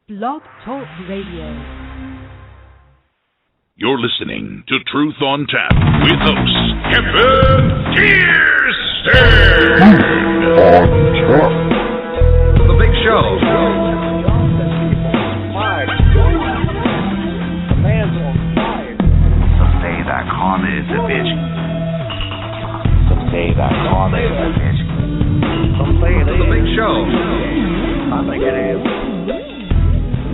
Blog Talk Radio. You're listening to Truth on Tap with host Kevin Kiersten. The Big Show. Some say that karma is a bitch. Some say that karma is a bitch. Some say it is. The Big Show. I think it is.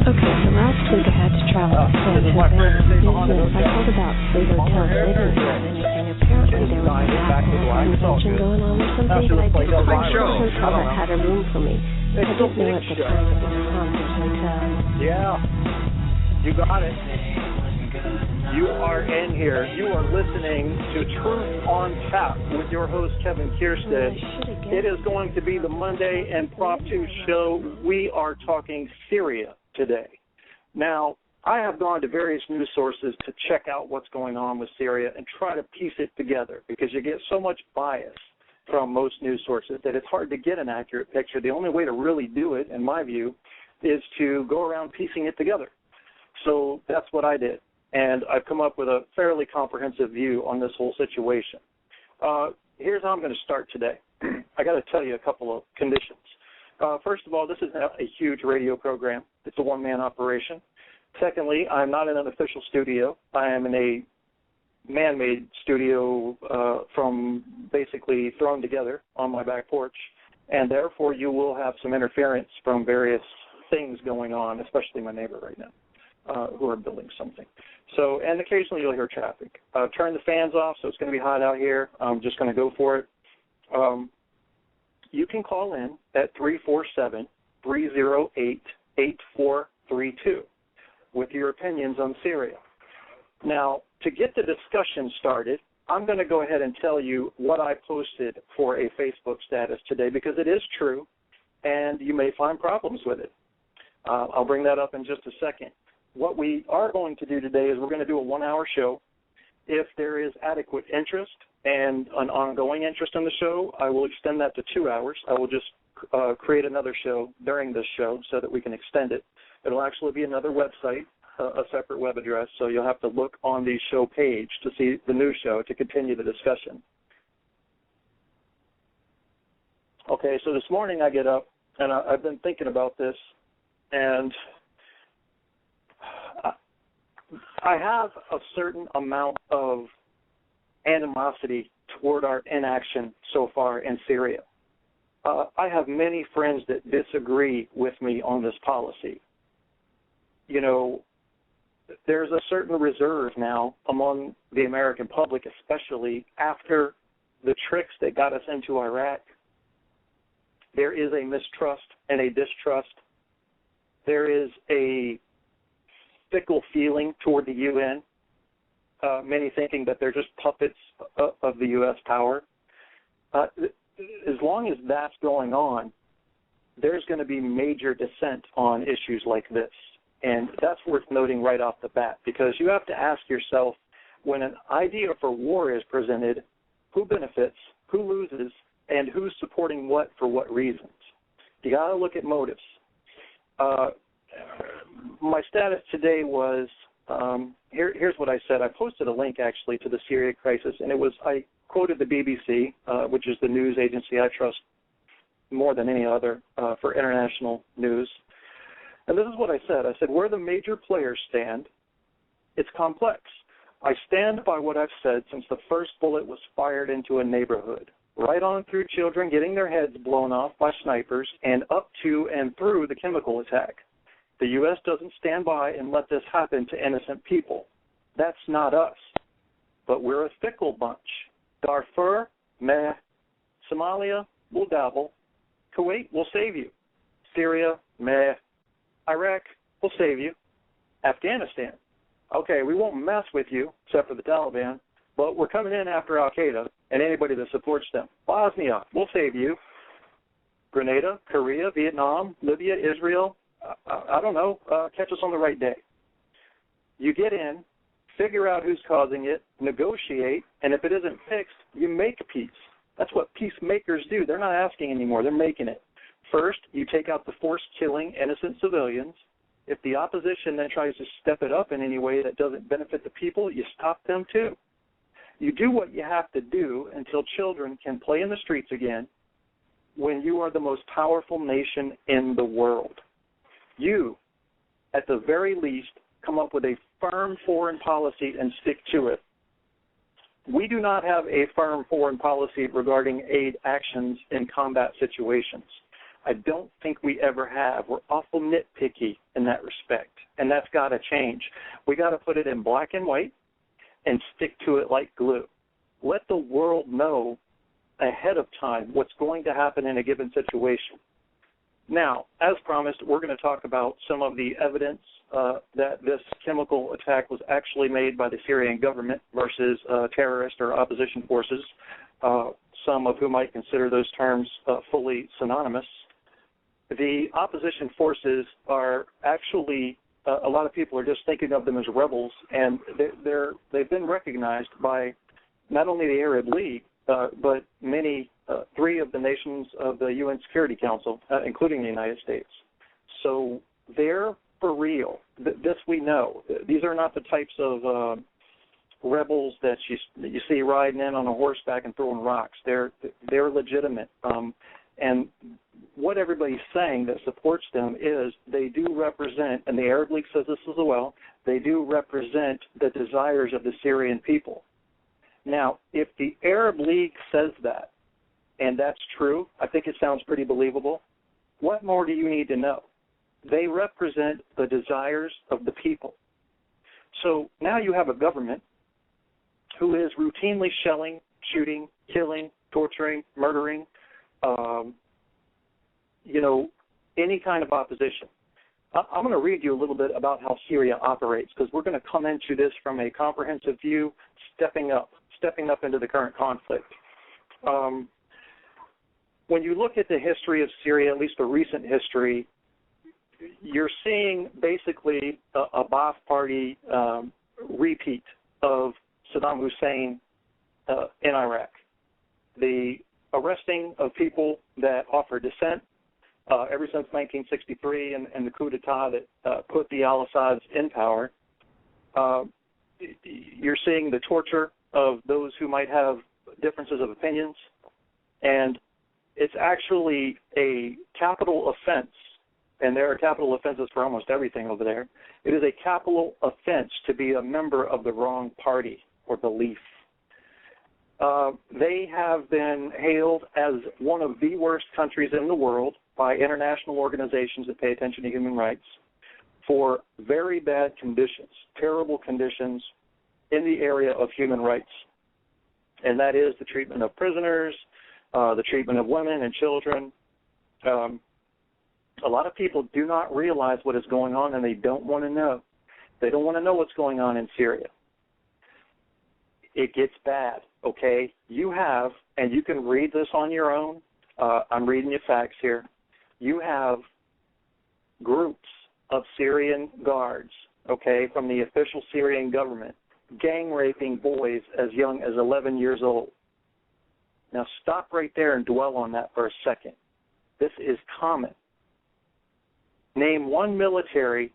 Okay, so last week I had to travel to Florida to business. I called about 3 hotels. They didn't have anything. Apparently there was an alcohol convention going on or something, but I did call the hotel that had a room for me. I didn't know at the time it was a haunted hotel. Yeah, you got it. You are in here. You are listening to Truth on Tap with your host, Kevin Kiersten. It is going to be the Monday Impromptu show. We are talking Syria today. Now, I have gone to various news sources to check out what's going on with Syria and try to piece it together because you get so much bias from most news sources that it's hard to get an accurate picture. The only way to really do it, in my view, is to go around piecing it together. So that's what I did. And I've come up with a fairly comprehensive view on this whole situation. Here's how I'm going to start today. I got to tell you a couple of conditions. First of all, this is a huge radio program. It's a one-man operation. Secondly, I'm not in an official studio. I am in a man-made studio from basically thrown together on my back porch, and therefore you will have some interference from various things going on, especially my neighbor right now, who are building something. So, and occasionally you'll hear traffic. Turn the fans off, so it's going to be hot out here. I'm just going to go for it. You can call in at 347-308-8432 with your opinions on Syria. Now, to get the discussion started, I'm going to go ahead and tell you what I posted for a Facebook status today because it is true, and you may find problems with it. I'll bring that up in just a second. What we are going to do today is we're going to do a 1-hour show. If there is adequate interest and an ongoing interest in the show, I will extend that to 2 hours. I will just create another show during this show so that we can extend it. It'll actually be another website, a separate web address, so you'll have to look on the show page to see the new show to continue the discussion. Okay, so this morning I get up, and I've been thinking about this, and I have a certain amount of animosity toward our inaction so far in Syria. I have many friends that disagree with me on this policy. You know, there's a certain reserve now among the American public, especially after the tricks that got us into Iraq. There is a mistrust and a distrust. There is a fickle feeling toward the UN, many thinking that they're just puppets of the U.S. power. As long as that's going on, there's going to be major dissent on issues like this. And that's worth noting right off the bat, because you have to ask yourself, when an idea for war is presented, who benefits, who loses, and who's supporting what for what reasons? You got to look at motives. My status today was, here's what I said. I posted a link, actually, to the Syria crisis, and I quoted the BBC, which is the news agency I trust more than any other for international news. And this is what I said. I said, where the major players stand, it's complex. I stand by what I've said since the first bullet was fired into a neighborhood, right on through children getting their heads blown off by snipers and up to and through the chemical attack. The U.S. doesn't stand by and let this happen to innocent people. That's not us. But we're a fickle bunch. Darfur, meh. Somalia, will dabble. Kuwait will save you. Syria, meh. Iraq will save you. Afghanistan, okay, we won't mess with you, except for the Taliban, but we're coming in after Al-Qaeda and anybody that supports them. Bosnia, we'll save you. Grenada, Korea, Vietnam, Libya, Israel, I don't know, catch us on the right day. You get in, figure out who's causing it, negotiate, and if it isn't fixed, you make peace. That's what peacemakers do. They're not asking anymore. They're making it. First, you take out the forced killing innocent civilians. If the opposition then tries to step it up in any way that doesn't benefit the people, you stop them too. You do what you have to do until children can play in the streets again when you are the most powerful nation in the world. You, at the very least, come up with a firm foreign policy and stick to it. We do not have a firm foreign policy regarding aid actions in combat situations. I don't think we ever have. We're awful nitpicky in that respect, and that's got to change. We got to put it in black and white and stick to it like glue. Let the world know ahead of time what's going to happen in a given situation. Now, as promised, we're going to talk about some of the evidence that this chemical attack was actually made by the Syrian government versus terrorist or opposition forces, some of whom might consider those terms fully synonymous. The opposition forces are actually, a lot of people are just thinking of them as rebels, and they've been recognized by not only the Arab League, but many, three of the nations of the UN Security Council, including the United States. So they're for real. This we know. These are not the types of rebels that you see riding in on a horseback and throwing rocks. They're legitimate. And what everybody's saying that supports them is they do represent, and the Arab League says this as well, they do represent the desires of the Syrian people. Now, if the Arab League says that, and that's true, I think it sounds pretty believable. What more do you need to know? They represent the desires of the people. So now you have a government who is routinely shelling, shooting, killing, torturing, murdering, any kind of opposition. I'm going to read you a little bit about how Syria operates, because we're going to come into this from a comprehensive view, stepping up into the current conflict. When you look at the history of Syria, at least the recent history, you're seeing basically a Ba'ath Party repeat of Saddam Hussein in Iraq. The arresting of people that offer dissent ever since 1963 and the coup d'etat that put the al-Assads in power. You're seeing the torture of those who might have differences of opinions, and it's actually a capital offense, and there are capital offenses for almost everything over there. It is a capital offense to be a member of the wrong party or belief. They have been hailed as one of the worst countries in the world by international organizations that pay attention to human rights for very bad conditions, terrible conditions in the area of human rights. And that is the treatment of prisoners, the treatment of women and children. A lot of people do not realize what is going on, and they don't want to know. They don't want to know what's going on in Syria. It gets bad, okay? You have, and you can read this on your own. I'm reading you facts here. You have groups of Syrian guards, okay, from the official Syrian government, gang raping boys as young as 11 years old. Now stop right there and dwell on that for a second. This is common. Name one military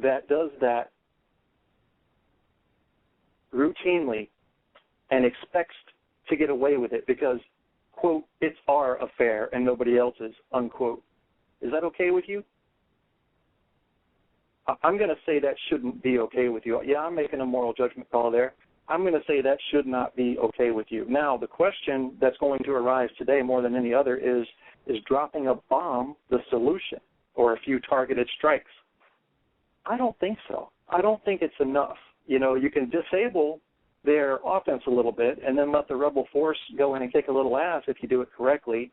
that does that routinely and expects to get away with it because, quote, it's our affair and nobody else's, unquote. Is that okay with you? I'm going to say that shouldn't be okay with you. Yeah, I'm making a moral judgment call there. I'm going to say that should not be okay with you. Now, the question that's going to arise today more than any other is dropping a bomb the solution or a few targeted strikes? I don't think so. I don't think it's enough. You know, you can disable their offense a little bit and then let the rebel force go in and kick a little ass if you do it correctly.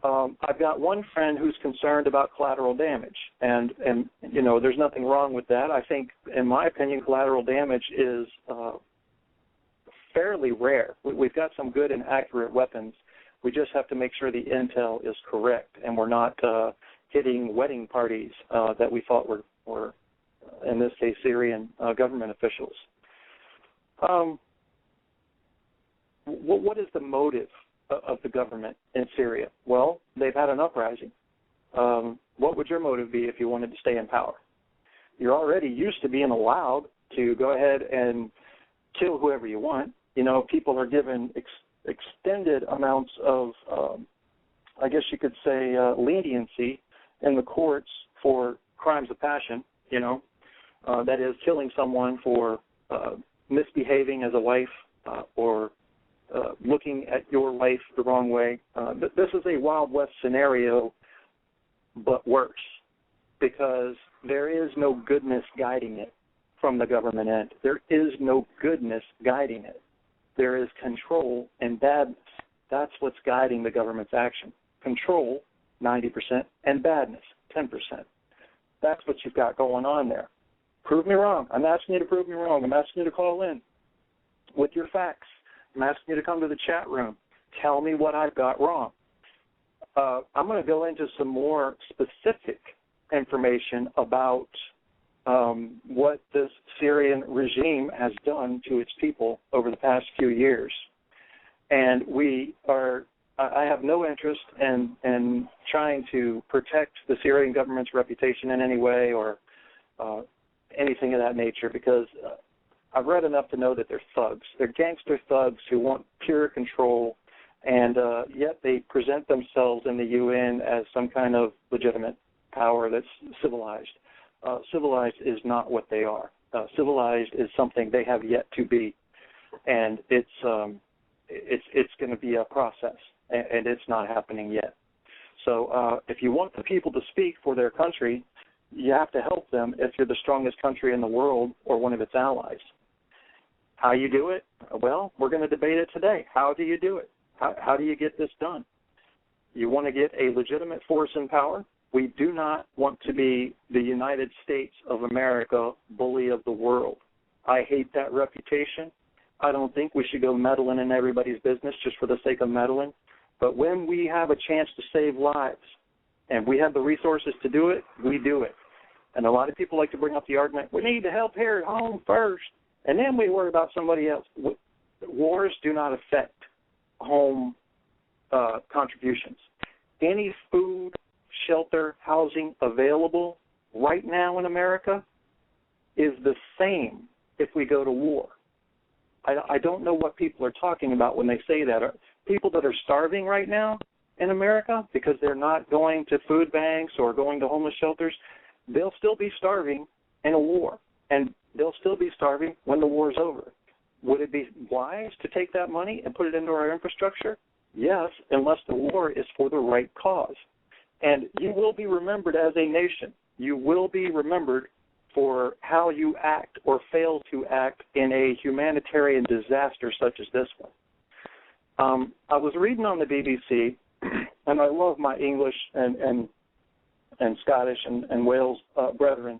I've got one friend who's concerned about collateral damage, and you know, there's nothing wrong with that. I think, in my opinion, collateral damage is fairly rare. We've got some good and accurate weapons. We just have to make sure the intel is correct, and we're not hitting wedding parties that we thought were in this case, Syrian government officials. What is the motive of the government in Syria? Well, they've had an uprising. What would your motive be if you wanted to stay in power? you're already used to being allowed to go ahead and kill whoever you want. You know, people are given extended amounts of, I guess you could say, leniency in the courts for crimes of passion, you know, that is killing someone for misbehaving as a wife or looking at your wife the wrong way. This is a Wild West scenario, but worse, because there is no goodness guiding it from the government end. There is no goodness guiding it. There is control and badness. That's what's guiding the government's action. Control, 90%, and badness, 10%. That's what you've got going on there. Prove me wrong. I'm asking you to prove me wrong. I'm asking you to call in with your facts. I'm asking you to come to the chat room. Tell me what I've got wrong. I'm going to go into some more specific information about what this Syrian regime has done to its people over the past few years. And I have no interest in trying to protect the Syrian government's reputation in any way or anything of that nature, because I've read enough to know that they're thugs. They're gangster thugs who want pure control, and yet they present themselves in the UN as some kind of legitimate power that's civilized. Civilized is not what they are. Civilized is something they have yet to be, and it's going to be a process, and it's not happening yet. So if you want the people to speak for their country, you have to help them if you're the strongest country in the world or one of its allies. How you do it? Well, we're going to debate it today. How do you do it? How do you get this done? You want to get a legitimate force in power? We do not want to be the United States of America, bully of the world. I hate that reputation. I don't think we should go meddling in everybody's business just for the sake of meddling. But when we have a chance to save lives and we have the resources to do it, we do it. And a lot of people like to bring up the argument, we need to help here at home first, and then we worry about somebody else. Wars do not affect home contributions. Any food, shelter, housing available right now in America is the same if we go to war. I don't know what people are talking about when they say that. People that are starving right now in America because they're not going to food banks or going to homeless shelters, they'll still be starving in a war, and they'll still be starving when the war's over. Would it be wise to take that money and put it into our infrastructure? Yes, unless the war is for the right cause. And you will be remembered as a nation. You will be remembered for how you act or fail to act in a humanitarian disaster such as this one. I was reading on the BBC, and I love my English and Scottish and Wales brethren.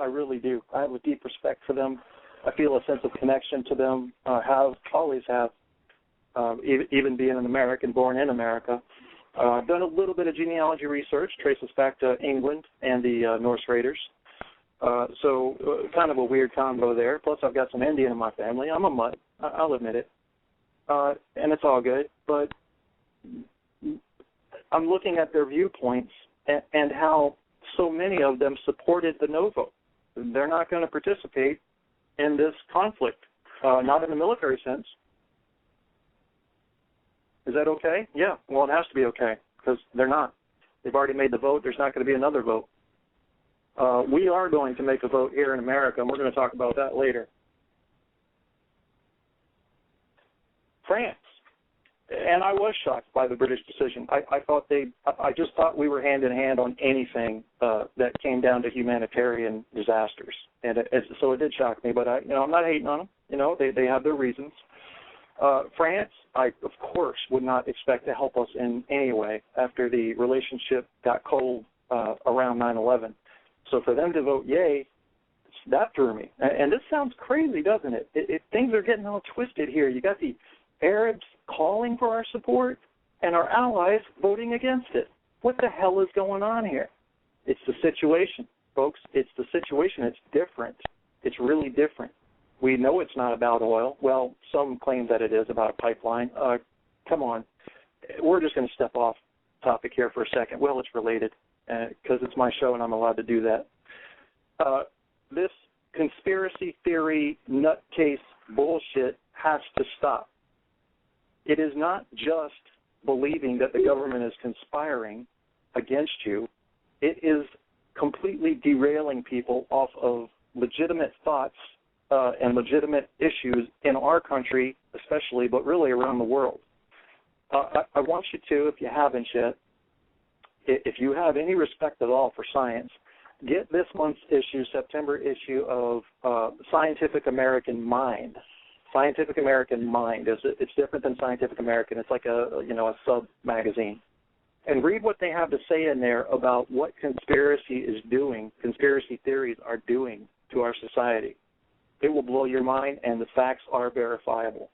I really do. I have a deep respect for them. I feel a sense of connection to them. Always have, even being an American, born in America. I've done a little bit of genealogy research, traces back to England and the Norse Raiders. So kind of a weird combo there. Plus, I've got some Indian in my family. I'm a mutt. I'll admit it. And it's all good. But I'm looking at their viewpoints and how so many of them supported the no vote. They're not going to participate in this conflict, not in the military sense. Is that okay? Yeah. Well, it has to be okay because they're not. They've already made the vote. There's not going to be another vote. We are going to make a vote here in America, and we're going to talk about that later. France. And I was shocked by the British decision. I just thought we were hand in hand on anything that came down to humanitarian disasters, and so it did shock me. But I'm not hating on them. They have their reasons. France, I of course would not expect to help us in any way after the relationship got cold around 9/11. So for them to vote yay, that threw me. And this sounds crazy, doesn't it? Things are getting all twisted here. You got the Arabs calling for our support and our allies voting against it. What the hell is going on here? It's the situation, folks. It's the situation. It's different. It's really different. We know it's not about oil. Well, some claim that it is about a pipeline. Come on. We're just going to step off topic here for a second. Well, it's related because it's my show and I'm allowed to do that. this conspiracy theory nutcase bullshit has to stop. It is not just believing that the government is conspiring against you. It is completely derailing people off of legitimate thoughts and legitimate issues in our country especially, but really around the world. I want you to, if you haven't yet, if you have any respect at all for science, get this month's issue, September issue of Scientific American Mind. Scientific American Mind. It's different than Scientific American. It's like a sub-magazine. And read what they have to say in there about what conspiracy theories are doing to our society. It will blow your mind, and the facts are verifiable.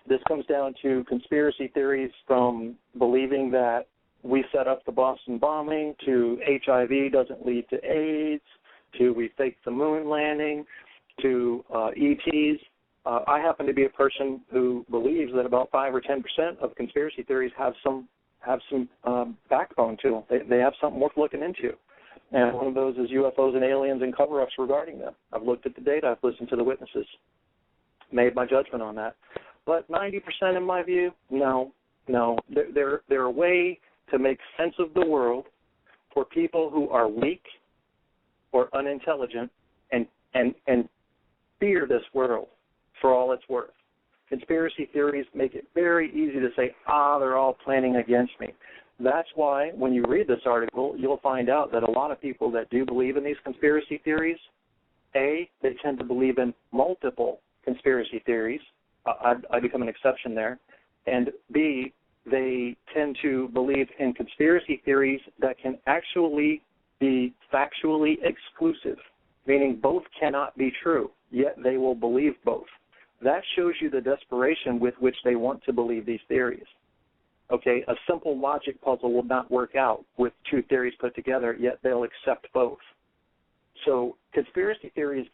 This comes down to conspiracy theories from believing that we set up the Boston bombing, to HIV doesn't lead to AIDS, to we faked the moon landing, to ETs. I happen to be a person who believes that about 5 or 10% of conspiracy theories have some backbone to them. They have something worth looking into. And one of those is UFOs and aliens and cover-ups regarding them. I've looked at the data. I've listened to the witnesses, made my judgment on that. But 90%, in my view, no. They're a way to make sense of the world for people who are weak or unintelligent and fear this world for all it's worth. Conspiracy theories make it very easy to say, they're all planning against me. That's why when you read this article, you'll find out that a lot of people that do believe in these conspiracy theories, A, they tend to believe in multiple conspiracy theories. I become an exception there. And B, they tend to believe in conspiracy theories that can actually be factually exclusive, meaning both cannot be true, yet they will believe both. That shows you the desperation with which they want to believe these theories. Okay, a simple logic puzzle will not work out with two theories put together, yet they'll accept both. So conspiracy theories,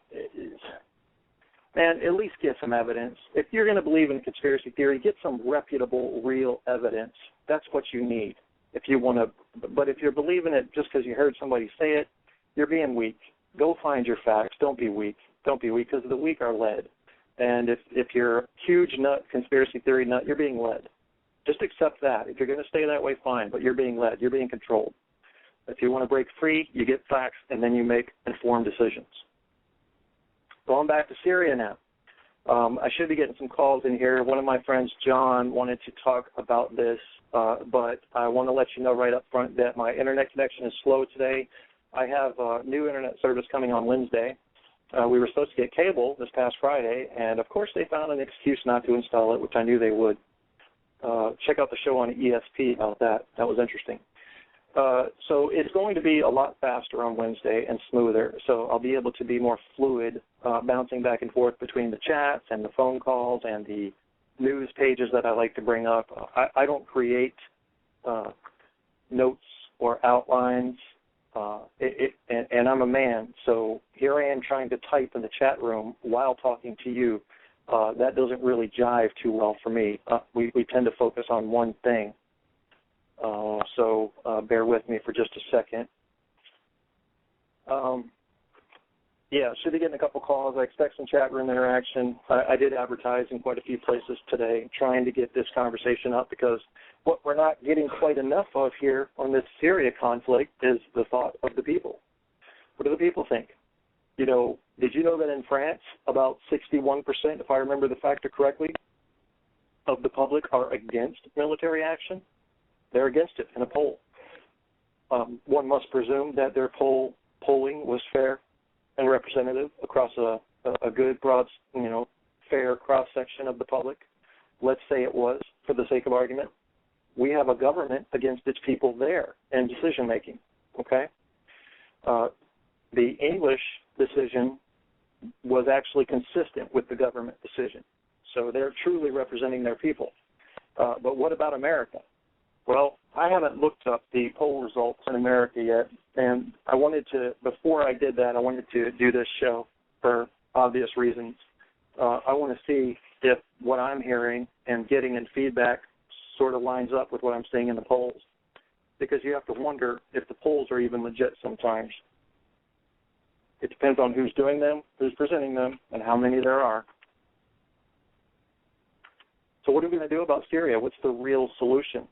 man, at least get some evidence. If you're going to believe in conspiracy theory, get some reputable, real evidence. That's what you need. If you want to, but if you're believing it just because you heard somebody say it, you're being weak. Go find your facts. Don't be weak. Don't be weak, because the weak are led. And if you're a huge nut, conspiracy theory nut, you're being led. Just accept that. If you're going to stay that way, fine, but you're being led. You're being controlled. If you want to break free, you get facts, and then you make informed decisions. Going back to Syria now. I should be getting some calls in here. One of my friends, John, wanted to talk about this, but I want to let you know right up front that my internet connection is slow today. I have a new internet service coming on Wednesday. We were supposed to get cable this past Friday, and of course they found an excuse not to install it, which I knew they would. Check out the show on ESP about that. That was interesting. So it's going to be a lot faster on Wednesday and smoother, so I'll be able to be more fluid, bouncing back and forth between the chats and the phone calls and the news pages that I like to bring up. I don't create notes or outlines, and I'm a man, so here I am trying to type in the chat room while talking to you. That doesn't really jive too well for me. We tend to focus on one thing. So bear with me for just a second. Should be getting a couple calls. I expect some chat room interaction. I did advertise in quite a few places today trying to get this conversation up, because what we're not getting quite enough of here on this Syria conflict is the thought of the people. What do the people think? You know, did you know that in France about 61%, if I remember the factor correctly, of the public are against military action? They're against it in a poll. One must presume that their polling was fair and representative across a good, broad, fair cross-section of the public. Let's say it was, for the sake of argument. We have a government against its people there in decision-making, okay? The English decision was actually consistent with the government decision. So they're truly representing their people. But what about America? Well, I haven't looked up the poll results in America yet, and I wanted to, before I did that, I wanted to do this show for obvious reasons. I want to see if what I'm hearing and getting in feedback sort of lines up with what I'm seeing in the polls. because you have to wonder if the polls are even legit sometimes. It depends on who's doing them, who's presenting them, and how many there are. So what are we going to do about Syria? What's the real solution?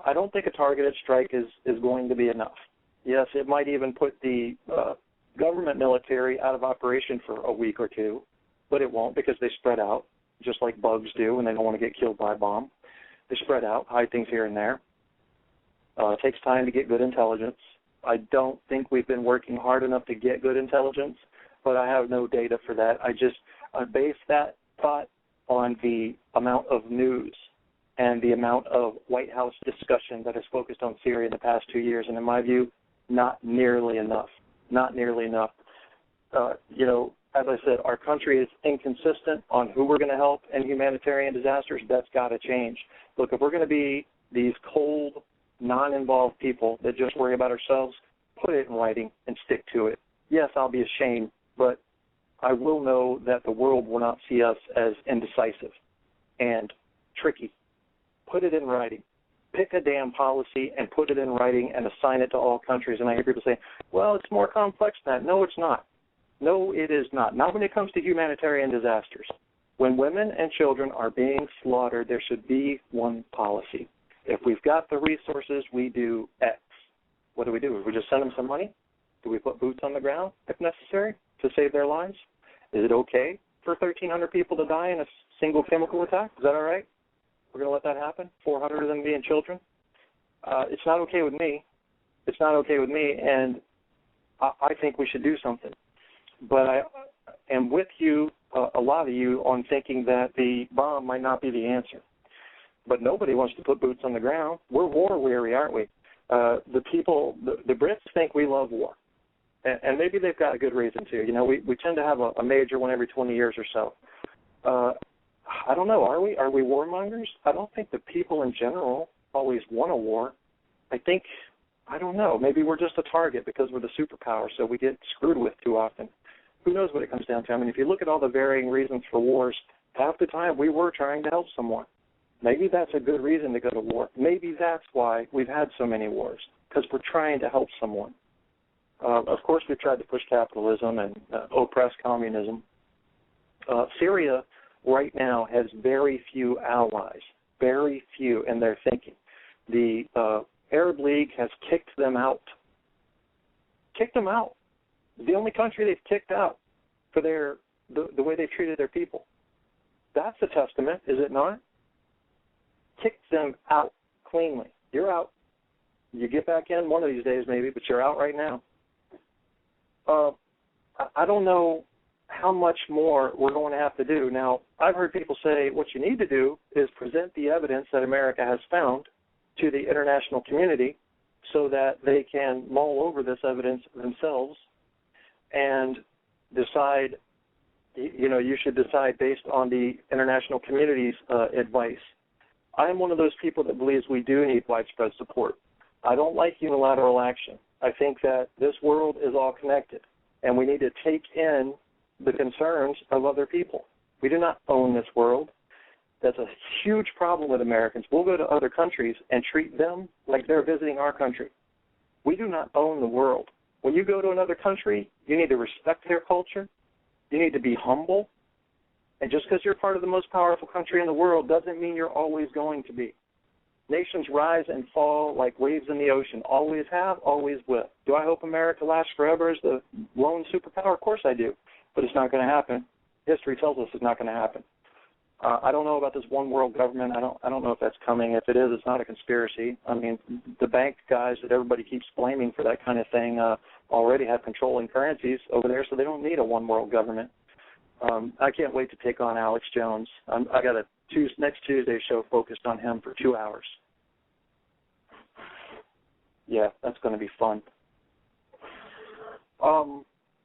I don't think a targeted strike is going to be enough. Yes, it might even put the government military out of operation for a week or two, but it won't, because they spread out, just like bugs do when they don't want to get killed by a bomb. They spread out, hide things here and there. It takes time to get good intelligence. I don't think we've been working hard enough to get good intelligence, but I have no data for that. I base that thought on the amount of news and the amount of White House discussion that has focused on Syria in the past 2 years, and in my view, not nearly enough. Not nearly enough. As I said, our country is inconsistent on who we're going to help in humanitarian disasters. That's got to change. Look, if we're going to be these cold, non-involved people that just worry about ourselves, put it in writing and stick to it. Yes, I'll be ashamed, but I will know that the world will not see us as indecisive and tricky. Put it in writing. Pick a damn policy and put it in writing and assign it to all countries. And I hear people say, well, it's more complex than that. No, it's not. No, it is not. Not when it comes to humanitarian disasters. When women and children are being slaughtered, there should be one policy. If we've got the resources, we do X. What do? We just send them some money? Do we put boots on the ground, if necessary, to save their lives? Is it okay for 1,300 people to die in a single chemical attack? Is that all right? We're going to let that happen? 400 of them being children? It's not okay with me. It's not okay with me, and I think we should do something. But I am with you, a lot of you, on thinking that the bomb might not be the answer. But nobody wants to put boots on the ground. We're war-weary, aren't we? The Brits think we love war. And maybe they've got a good reason to. We tend to have a major one every 20 years or so. I don't know. Are we? Are we warmongers? I don't think the people in general always want a war. I don't know. Maybe we're just a target because we're the superpower, so we get screwed with too often. Who knows what it comes down to? I mean, if you look at all the varying reasons for wars, half the time we were trying to help someone. Maybe that's a good reason to go to war. Maybe that's why we've had so many wars, because we're trying to help someone. Of course, we've tried to push capitalism and oppress communism. Syria right now has very few allies, very few in their thinking. The Arab League has kicked them out. Kicked them out. The only country they've kicked out for the way they've treated their people. That's a testament, is it not? Kicked them out cleanly. You're out. You get back in one of these days maybe, but you're out right now. I don't know how much more we're going to have to do. Now, I've heard people say what you need to do is present the evidence that America has found to the international community so that they can mull over this evidence themselves and decide, you should decide based on the international community's advice. I am one of those people that believes we do need widespread support. I don't like unilateral action. I think that this world is all connected, and we need to take in the concerns of other people. We do not own this world. That's a huge problem with Americans. We'll go to other countries and treat them like they're visiting our country. We do not own the world. When you go to another country, you need to respect their culture. You need to be humble. And just because you're part of the most powerful country in the world doesn't mean you're always going to be. Nations rise and fall like waves in the ocean. Always have, always will. Do I hope America lasts forever as the lone superpower? Of course I do. But it's not going to happen. History tells us it's not going to happen. I don't know about this one world government. I don't know if that's coming. If it is, it's not a conspiracy. I mean, the bank guys that everybody keeps blaming for that kind of thing already have controlling currencies over there, so they don't need a one world government. I can't wait to take on Alex Jones. I got a next Tuesday show focused on him for 2 hours. Yeah, that's going to be fun.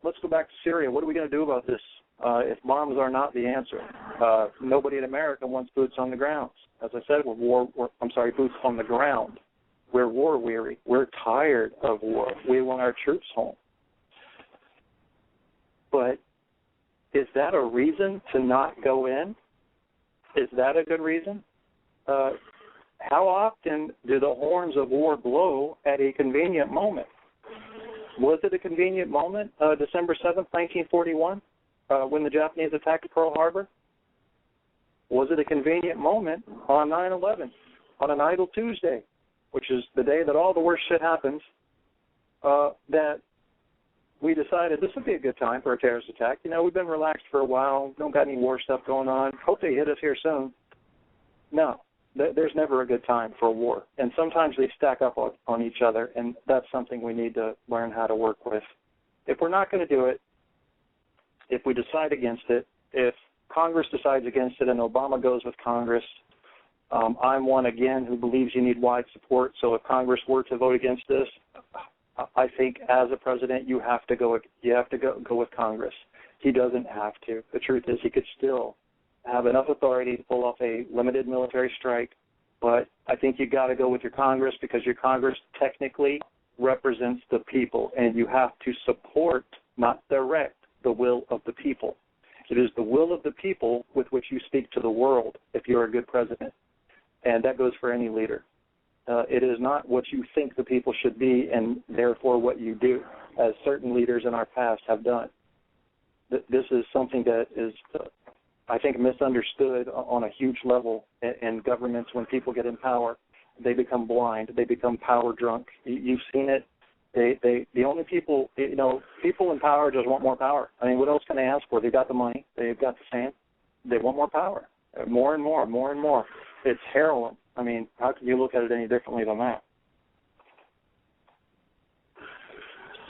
Let's go back to Syria. What are we going to do about this? If bombs are not the answer, nobody in America wants boots on the ground. As I said, boots on the ground. We're war weary. We're tired of war. We want our troops home. But is that a reason to not go in? Is that a good reason? how often do the horns of war blow at a convenient moment? Was it a convenient moment, December 7th, 1941, when the Japanese attacked Pearl Harbor? Was it a convenient moment on 9/11, on an idle Tuesday, which is the day that all the worst shit happens, that we decided this would be a good time for a terrorist attack? You know, we've been relaxed for a while, don't got any war stuff going on, hope they hit us here soon. No, there's never a good time for a war, and sometimes they stack up on each other, and that's something we need to learn how to work with. If we're not going to do it, if we decide against it, if Congress decides against it and Obama goes with Congress, I'm one, again, who believes you need wide support, so if Congress were to vote against this, I think as a president you have to go with Congress. He doesn't have to. The truth is he could still have enough authority to pull off a limited military strike, but I think you got to go with your Congress because your Congress technically represents the people, and you have to support, not direct, the will of the people. It is the will of the people with which you speak to the world if you're a good president, and that goes for any leader. It is not what you think the people should be and therefore what you do, as certain leaders in our past have done. This is something that is, I think, misunderstood on a huge level in governments. When people get in power, they become blind. They become power drunk. You've seen it. The only people, people in power just want more power. I mean, what else can they ask for? They've got the money. They've got the fame. They want more power, more and more, more and more. It's heroin. I mean, how can you look at it any differently than that?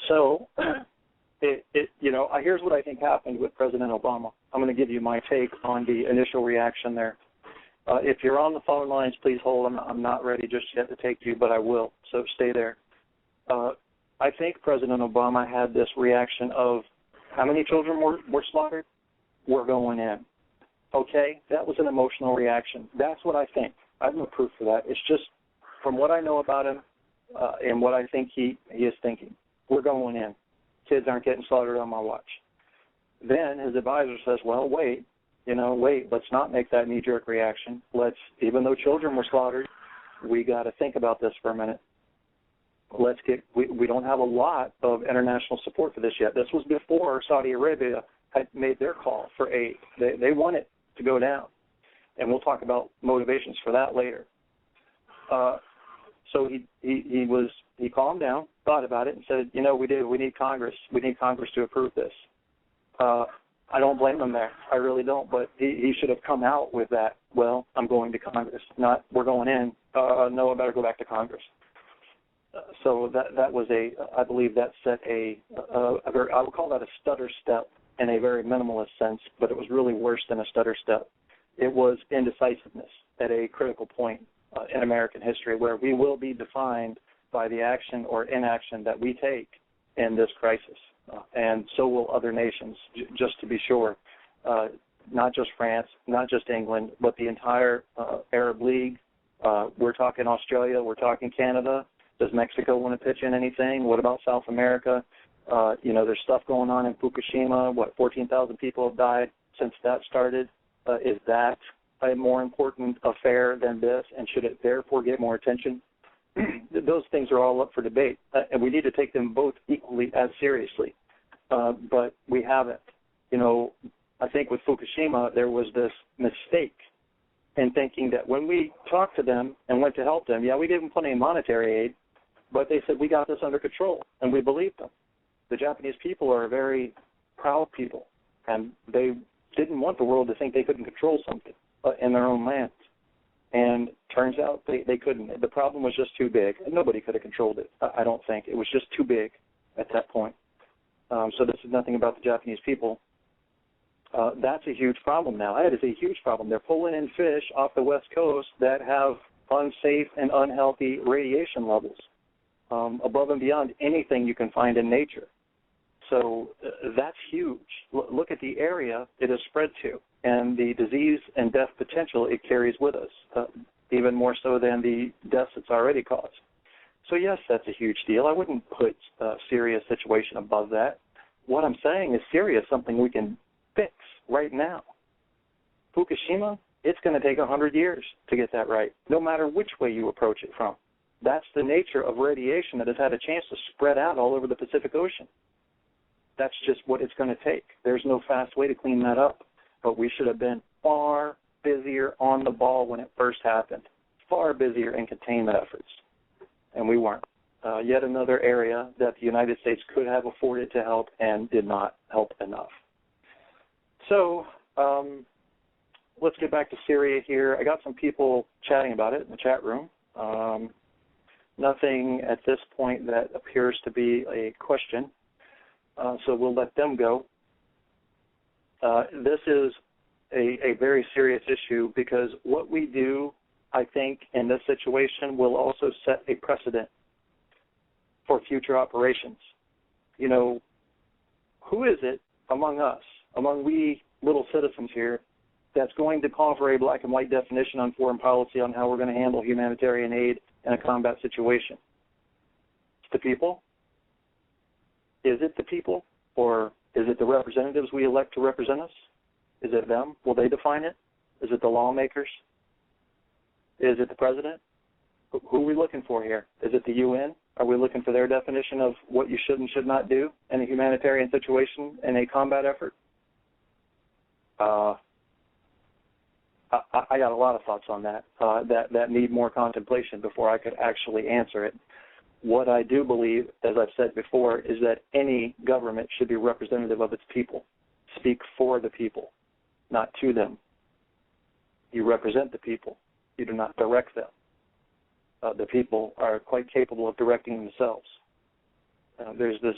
So, here's what I think happened with President Obama. I'm going to give you my take on the initial reaction there. If you're on the phone lines, please hold. I'm not ready just yet to take you, but I will, so stay there. I think President Obama had this reaction of, how many children were slaughtered? We're going in. Okay, that was an emotional reaction. That's what I think. I have no proof for that. It's just from what I know about him and what I think he is thinking. We're going in. Kids aren't getting slaughtered on my watch. Then his advisor says, well, wait, let's not make that knee-jerk reaction. Even though children were slaughtered, we got to think about this for a minute. We don't have a lot of international support for this yet. This was before Saudi Arabia had made their call for aid. They want it to go down, and we'll talk about motivations for that later. So he calmed down, thought about it, and said, we need Congress. We need Congress to approve this. I don't blame him there. I really don't. But he should have come out with that. Well, I'm going to Congress. Not we're going in. No, I better go back to Congress. So that was I believe that set a very, I would call that a stutter step in a very minimalist sense, but it was really worse than a stutter step. It was indecisiveness at a critical point in American history, where we will be defined by the action or inaction that we take in this crisis, and so will other nations, just to be sure. Not just France, not just England, but the entire Arab League. We're talking Australia, we're talking Canada. Does Mexico want to pitch in anything? What about South America? There's stuff going on in Fukushima. 14,000 people have died since that started. Is that a more important affair than this, and should it therefore get more attention? Those things are all up for debate, and we need to take them both equally as seriously. But we haven't. I think with Fukushima, there was this mistake in thinking that when we talked to them and went to help them, we gave them plenty of monetary aid, but they said, we got this under control, and we believed them. The Japanese people are a very proud people, and they didn't want the world to think they couldn't control something in their own lands. And turns out they couldn't. The problem was just too big. Nobody could have controlled it, I don't think. It was just too big at that point. So this is nothing about the Japanese people. That's a huge problem now. That is a huge problem. They're pulling in fish off the West Coast that have unsafe and unhealthy radiation levels above and beyond anything you can find in nature. So that's huge. Look at the area it is spread to and the disease and death potential it carries with us, even more so than the deaths it's already caused. So, yes, that's a huge deal. I wouldn't put Syria's situation above that. What I'm saying is Syria is something we can fix right now. Fukushima, it's going to take 100 years to get that right, no matter which way you approach it from. That's the nature of radiation that has had a chance to spread out all over the Pacific Ocean. That's just what it's going to take. There's no fast way to clean that up. But we should have been far busier on the ball when it first happened, far busier in containment efforts, and we weren't. Yet another area that the United States could have afforded to help and did not help enough. So let's get back to Syria here. I got some people chatting about it in the chat room. Nothing at this point that appears to be a question, so we'll let them go. This is a very serious issue because what we do, I think, in this situation will also set a precedent for future operations. You know, who is it among us, among we little citizens here, that's going to call for a black and white definition on foreign policy on how we're going to handle humanitarian aid in a combat situation? It's the people. Is it the people? Or is it the representatives we elect to represent us? Is it them? Will they define it? Is it the lawmakers? Is it the president? Who are we looking for here? Is it the UN? Are we looking for their definition of what you should and should not do in a humanitarian situation, in a combat effort? I got a lot of thoughts on that, that need more contemplation before I could actually answer it. What I do believe, as I've said before, is that any government should be representative of its people, speak for the people, not to them. You represent the people. You do not direct them. The people are quite capable of directing themselves. There's this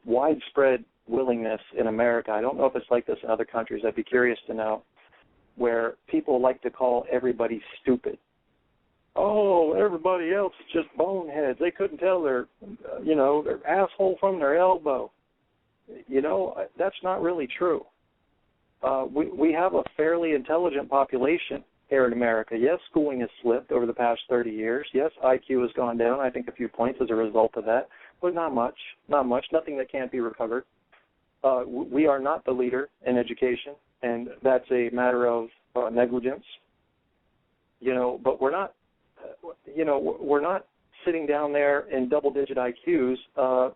widespread willingness in America. I don't know if it's like this in other countries. I'd be curious to know, where people like to call everybody stupid. Oh, everybody else is just boneheads. They couldn't tell their asshole from their elbow. You know, that's not really true. We have a fairly intelligent population here in America. Yes, schooling has slipped over the past 30 years. Yes, IQ has gone down, I think a few points as a result of that, but not much, nothing that can't be recovered. We are not the leader in education, and that's a matter of negligence. You know, but we're not, we're not sitting down there in double-digit IQs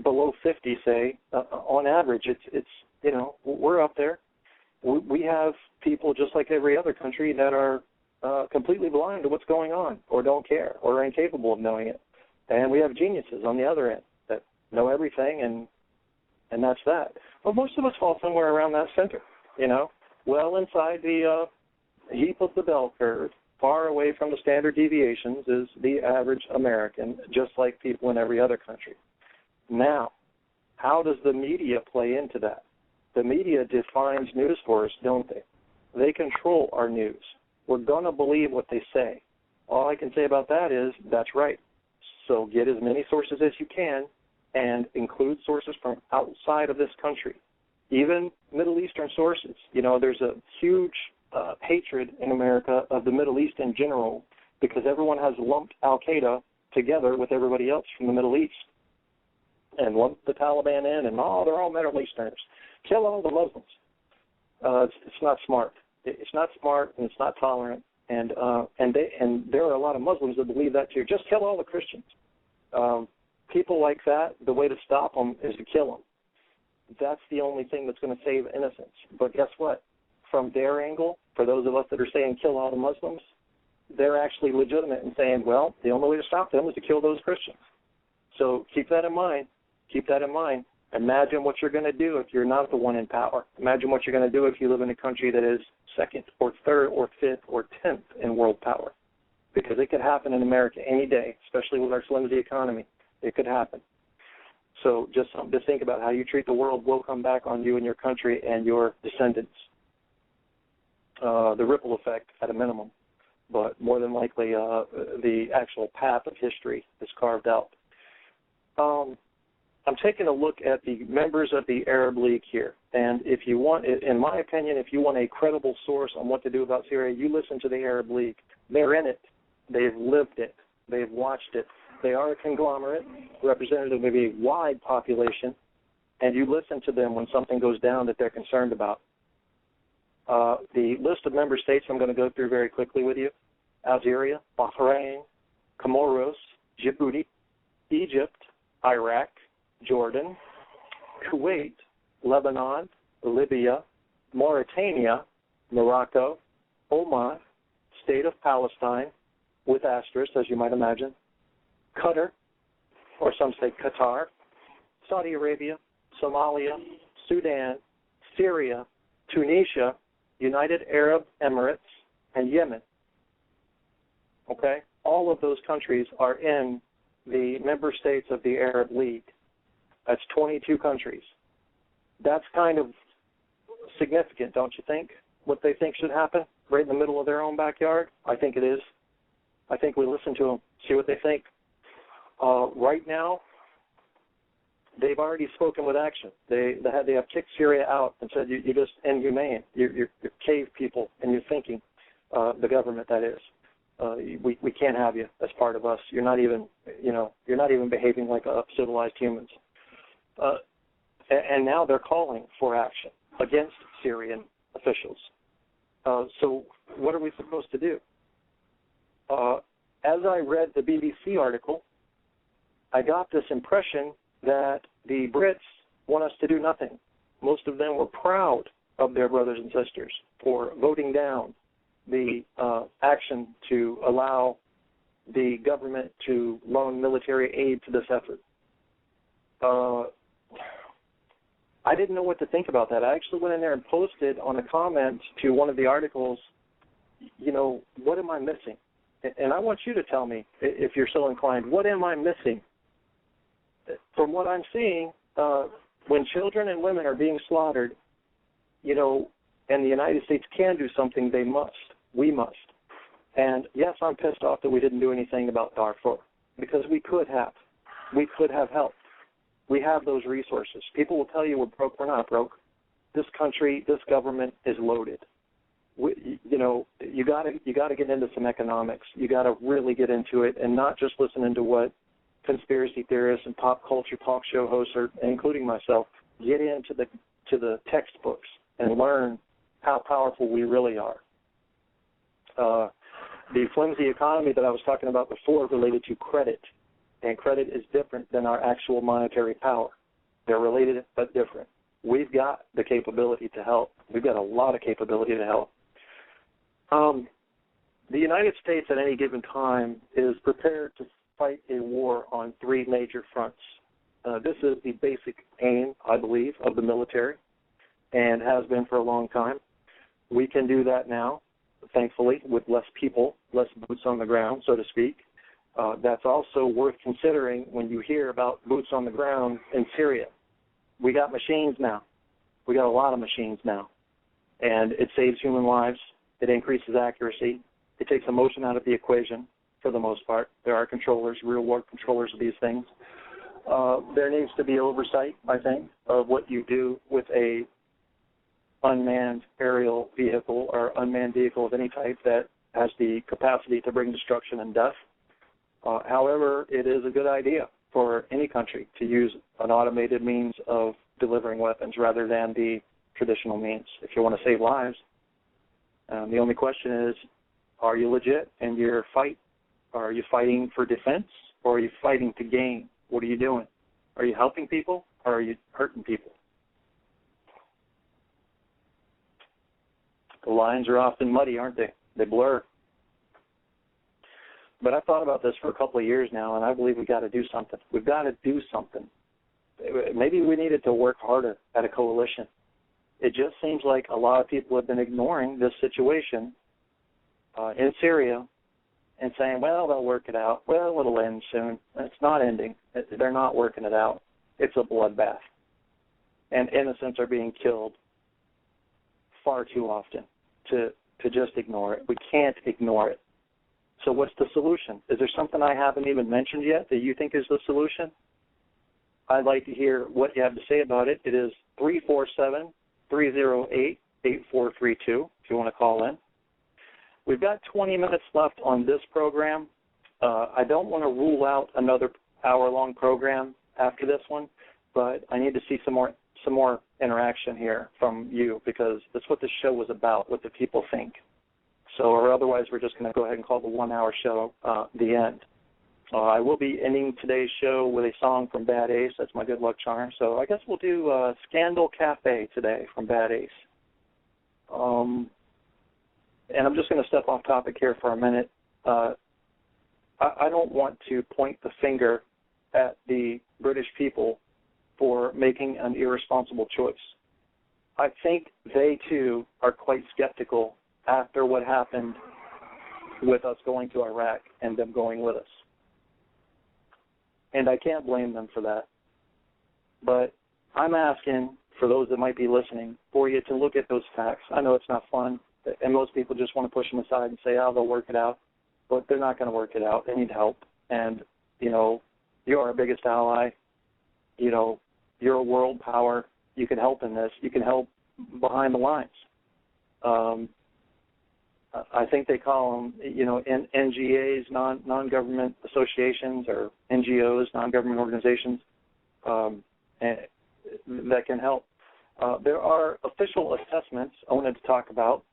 below 50, say, on average. It's we're up there. We have people just like every other country that are completely blind to what's going on, or don't care, or are incapable of knowing it. And we have geniuses on the other end that know everything, and that's that. But most of us fall somewhere around that center, well inside the heap of the bell curve, far away from the standard deviations is the average American, just like people in every other country. Now, how does the media play into that? The media defines news for us, don't they? They control our news. We're going to believe what they say. All I can say about that is that's right. So get as many sources as you can and include sources from outside of this country, even Middle Eastern sources. There's a huge hatred in America of the Middle East in general because everyone has lumped Al-Qaeda together with everybody else from the Middle East and lumped the Taliban in, and they're all Middle Easterners. Kill all the Muslims. It's not smart. It's not smart, and it's not tolerant. And there are a lot of Muslims that believe that too. Just kill all the Christians. People like that, the way to stop them is to kill them. That's the only thing that's going to save innocence. But guess what? From their angle, for those of us that are saying kill all the Muslims, they're actually legitimate in saying, well, the only way to stop them is to kill those Christians. So keep that in mind. Keep that in mind. Imagine what you're going to do if you're not the one in power. Imagine what you're going to do if you live in a country that is second or third or fifth or 10th in world power. Because it could happen in America any day, especially with our flimsy economy. It could happen. So just something to think about. How you treat the world will come back on you and your country and your descendants. The ripple effect at a minimum. But more than likely, the actual path of history is carved out. I'm taking a look at the members of the Arab League here. And if you want, in my opinion, if you want a credible source on what to do about Syria, you listen to the Arab League. They're in it. They've lived it. They've watched it. They are a conglomerate, representative of a wide population, and you listen to them when something goes down that they're concerned about. The list of member states I'm going to go through very quickly with you: Algeria, Bahrain, Comoros, Djibouti, Egypt, Iraq, Jordan, Kuwait, Lebanon, Libya, Mauritania, Morocco, Oman, State of Palestine, with asterisk, as you might imagine, Qatar, or some say Qatar, Saudi Arabia, Somalia, Sudan, Syria, Tunisia, United Arab Emirates, and Yemen. Okay? All of those countries are in the member states of the Arab League. That's 22 countries. That's kind of significant, don't you think? What they think should happen right in the middle of their own backyard? I think it is. I think we listen to them, see what they think. Right now, they've already spoken with action. They have kicked Syria out and said, you're just inhumane. You're cave people in your thinking, the government, that is. We can't have you as part of us. You're not even behaving like civilized humans. And now they're calling for action against Syrian officials. So what are we supposed to do? As I read the BBC article, I got this impression that the Brits want us to do nothing. Most of them were proud of their brothers and sisters for voting down the action to allow the government to loan military aid to this effort. I didn't know what to think about that. I actually went in there and posted on a comment to one of the articles, what am I missing? And I want you to tell me, if you're so inclined, what am I missing? From what I'm seeing, when children and women are being slaughtered, and the United States can do something, they must. We must. And yes, I'm pissed off that we didn't do anything about Darfur, because we could have. We could have helped. We have those resources. People will tell you we're broke. We're not broke. This country, this government is loaded. You got to get into some economics. You got to really get into it, and not just listening to what conspiracy theorists and pop culture talk show hosts, including myself, get into the textbooks and learn how powerful we really are. The flimsy economy that I was talking about before related to credit, and credit is different than our actual monetary power. They're related but different. We've got the capability to help. We've got a lot of capability to help. The United States at any given time is prepared to fight a war on three major fronts. This is the basic aim, I believe, of the military, and has been for a long time. We can do that now, thankfully, with less people, less boots on the ground, so to speak. That's also worth considering when you hear about boots on the ground in Syria. We got machines now. We got a lot of machines now. And it saves human lives. It increases accuracy. It takes emotion out of the equation for the most part. There are controllers, real-world controllers of these things. There needs to be oversight, I think, of what you do with a unmanned aerial vehicle or unmanned vehicle of any type that has the capacity to bring destruction and death. However, it is a good idea for any country to use an automated means of delivering weapons rather than the traditional means if you want to save lives. The only question is, are you legit in your fight? Are you fighting for defense, or are you fighting to gain? What are you doing? Are you helping people, or are you hurting people? The lines are often muddy, aren't they? They blur. But I've thought about this for a couple of years now, and I believe we've got to do something. We've got to do something. Maybe we needed to work harder at a coalition. It just seems like a lot of people have been ignoring this situation in Syria and saying, well, they'll work it out. Well, it'll end soon. It's not ending. They're not working it out. It's a bloodbath. And innocents are being killed far too often to just ignore it. We can't ignore it. So what's the solution? Is there something I haven't even mentioned yet that you think is the solution? I'd like to hear what you have to say about it. It is 347-308-8432 if you want to call in. We've got 20 minutes left on this program. I don't want to rule out another hour-long program after this one, but I need to see some more some more interaction here from you, because that's what this show was about, what the people think. So, or otherwise we're just going to go ahead and call the 1 hour show the end. I will be ending today's show with a song from Bad Ace. That's my good luck charm. So I guess we'll do Scandal Cafe today from Bad Ace. And I'm just going to step off topic here for a minute. I don't want to point the finger at the British people for making an irresponsible choice. I think they, too, are quite skeptical after what happened with us going to Iraq and them going with us. And I can't blame them for that. But I'm asking, for those that might be listening, for you to look at those facts. I know it's not fun, and most people just want to push them aside and say, oh, they'll work it out. But they're not going to work it out. They need help. And, you know, you're our biggest ally. You know, you're a world power. You can help in this. You can help behind the lines. I think they call them, you know, NGAs, non-government associations, or NGOs, non-government organizations, that can help. There are official assessments I wanted to talk about,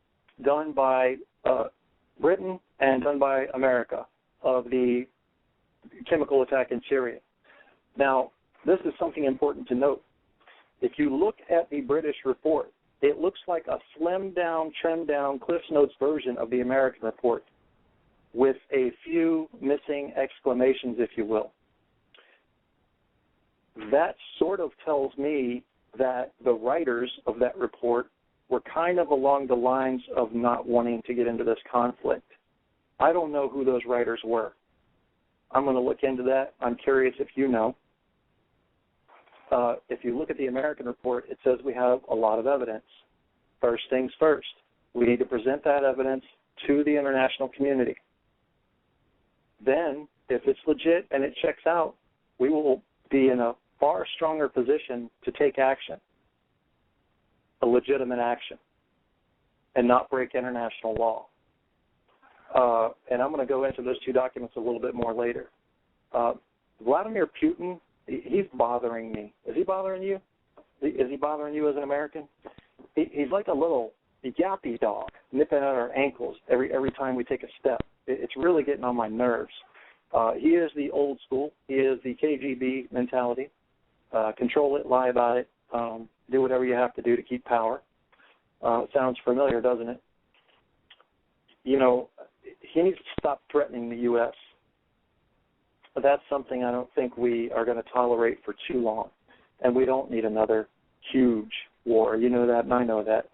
done by Britain and done by America, of the chemical attack in Syria. Now, this is something important to note. If you look at the British report, it looks like a slimmed-down, trimmed-down, Cliff's Notes version of the American report, with a few missing exclamations, if you will. That sort of tells me that the writers of that report were kind of along the lines of not wanting to get into this conflict. I don't know who those writers were. I'm going to look into that. I'm curious if you know. If you look at the American report, it says we have a lot of evidence. First things first, we need to present that evidence to the international community. Then, if it's legit and it checks out, we will be in a far stronger position to take action, a legitimate action, and not break international law. And I'm going to go into those two documents a little bit more later. Vladimir Putin, he's bothering me. Is he bothering you? Is he bothering you as an American? He's like a little yappy dog, nipping at our ankles every time we take a step. It's really getting on my nerves. He is the old school. He is the KGB mentality. Control it, lie about it, do whatever you have to do to keep power. Sounds familiar, doesn't it? You know, he needs to stop threatening the U.S. That's something I don't think we are going to tolerate for too long. And we don't need another huge war. You know that, and I know that.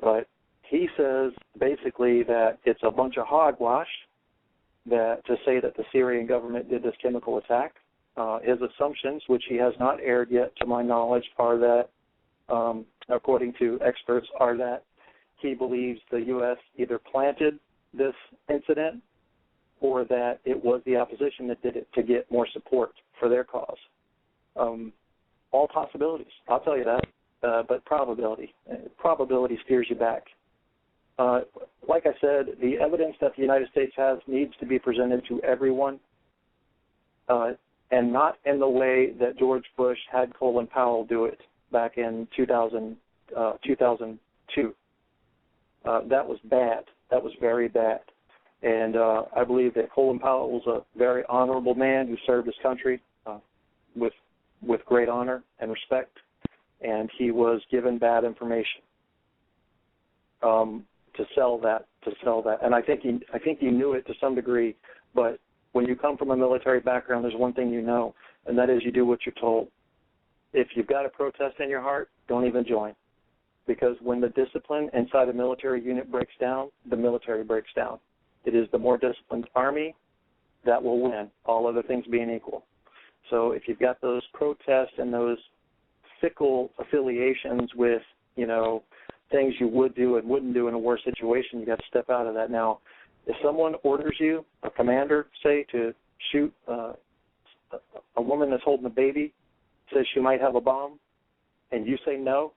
But he says basically that it's a bunch of hogwash that to say that the Syrian government did this chemical attack. His assumptions, which he has not aired yet to my knowledge, are that, according to experts, are that he believes the U.S. either planted this incident or that it was the opposition that did it to get more support for their cause. All possibilities, I'll tell you that, but probability steers you back. Like I said, the evidence that the United States has needs to be presented to everyone, and not in the way that George Bush had Colin Powell do it back in 2002. That was bad. That was very bad. And I believe that Colin Powell was a very honorable man who served his country with great honor and respect, and he was given bad information to sell that. And I think he knew it to some degree, but when you come from a military background, there's one thing you know, and that is you do what you're told. If you've got a protest in your heart, don't even join, because when the discipline inside a military unit breaks down, the military breaks down. It is the more disciplined army that will win, all other things being equal. So if you've got those protests and those fickle affiliations with, you know, things you would do and wouldn't do in a war situation, you got to step out of that. Now, if someone orders you, a commander, say, to shoot a woman that's holding a baby, says she might have a bomb, and you say no,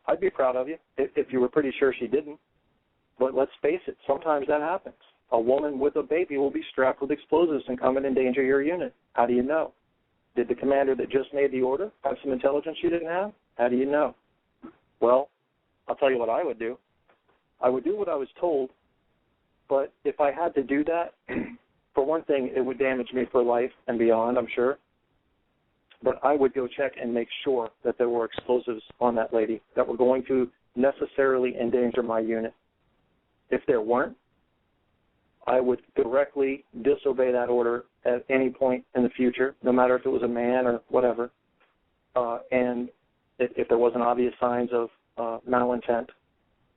I'd be proud of you if you were pretty sure she didn't. But let's face it, sometimes that happens. A woman with a baby will be strapped with explosives and come and endanger your unit. How do you know? Did the commander that just made the order have some intelligence you didn't have? How do you know? Well, I'll tell you what I would do. I would do what I was told, but if I had to do that, for one thing, it would damage me for life and beyond, I'm sure. But I would go check and make sure that there were explosives on that lady that were going to necessarily endanger my unit. If there weren't, I would directly disobey that order at any point in the future, no matter if it was a man or whatever. And if there wasn't obvious signs of malintent,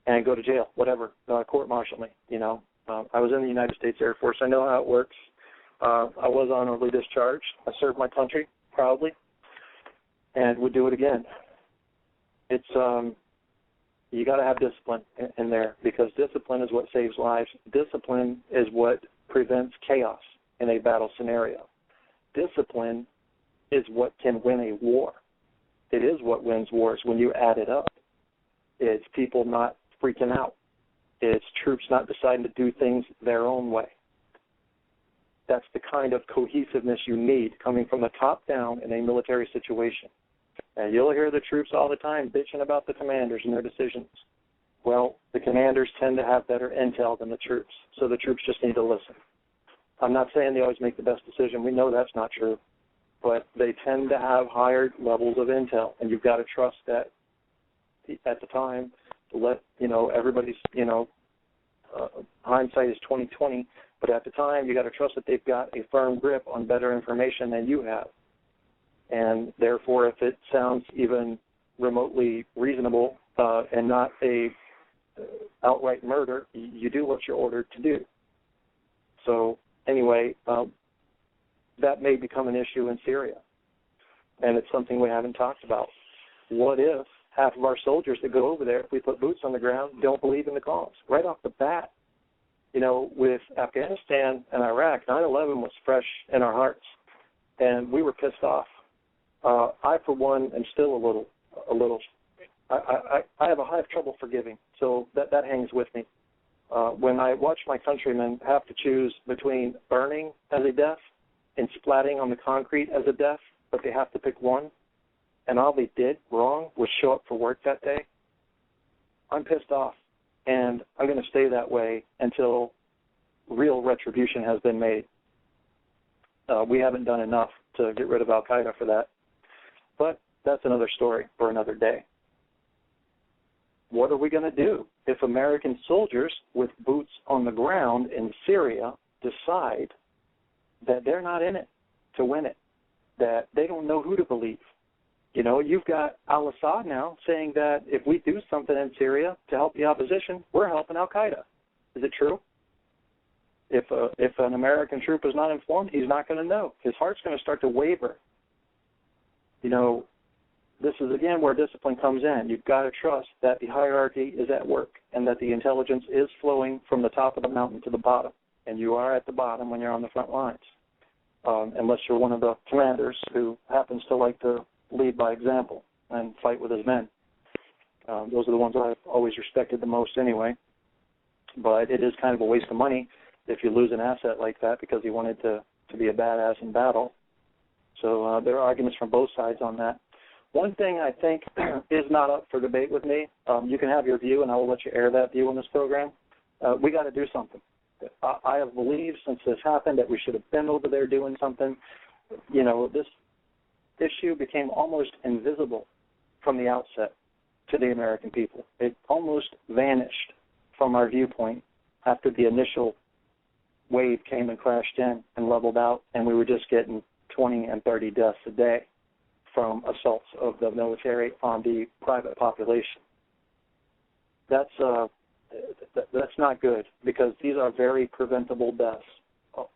and go to jail, whatever, court-martial me, you know. I was in the United States Air Force. I know how it works. I was honorably discharged. I served my country proudly and would do it again. It's you got to have discipline in there, because discipline is what saves lives. Discipline is what prevents chaos in a battle scenario. Discipline is what can win a war. It is what wins wars when you add it up. It's people not freaking out. It's troops not deciding to do things their own way. That's the kind of cohesiveness you need coming from the top down in a military situation. And you'll hear the troops all the time bitching about the commanders and their decisions. Well, the commanders tend to have better intel than the troops, so the troops just need to listen. I'm not saying they always make the best decision. We know that's not true. But they tend to have higher levels of intel, and you've got to trust that at the time to let, everybody's, hindsight is 20/20, but at the time you got to trust that they've got a firm grip on better information than you have. And therefore, if it sounds even remotely reasonable and not a outright murder, you do what you're ordered to do. So anyway, that may become an issue in Syria, and it's something we haven't talked about. What if half of our soldiers that go over there, if we put boots on the ground, don't believe in the cause? Right off the bat, with Afghanistan and Iraq, 9/11 was fresh in our hearts, and we were pissed off. I, for one, am still a little. I have a high of trouble forgiving, so that hangs with me. When I watch my countrymen have to choose between burning as a death and splatting on the concrete as a death, but they have to pick one, and all they did wrong was show up for work that day, I'm pissed off, and I'm going to stay that way until real retribution has been made. We haven't done enough to get rid of Al-Qaeda for that, but that's another story for another day. What are we going to do if American soldiers with boots on the ground in Syria decide that they're not in it to win it, that they don't know who to believe? You've got al-Assad now saying that if we do something in Syria to help the opposition, we're helping Al-Qaeda. Is it true? If an American troop is not informed, he's not going to know. His heart's going to start to waver. This is, again, where discipline comes in. You've got to trust that the hierarchy is at work and that the intelligence is flowing from the top of the mountain to the bottom, and you are at the bottom when you're on the front lines, unless you're one of the commanders who happens to like to lead by example and fight with his men. Those are the ones I've always respected the most anyway, but it is kind of a waste of money if you lose an asset like that because he wanted to be a badass in battle. So there are arguments from both sides on that. One thing I think is not up for debate with me, you can have your view and I will let you air that view on this program. We got to do something. I have believed since this happened that we should have been over there doing something. This issue became almost invisible from the outset to the American people. It almost vanished from our viewpoint after the initial wave came and crashed in and leveled out, and we were just getting 20 and 30 deaths a day from assaults of the military on the private population. That's not good, because these are very preventable deaths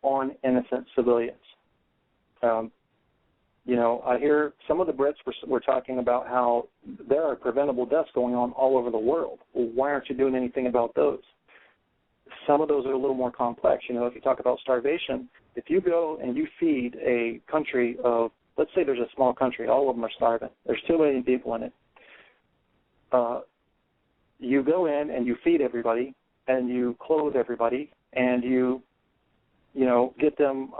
on innocent civilians. I hear some of the Brits were talking about how there are preventable deaths going on all over the world. Well, why aren't you doing anything about those? Some of those are a little more complex. If you talk about starvation, if you go and you feed a country of, let's say there's a small country, all of them are starving. There's 2 million people in it. You go in and you feed everybody and you clothe everybody and you get them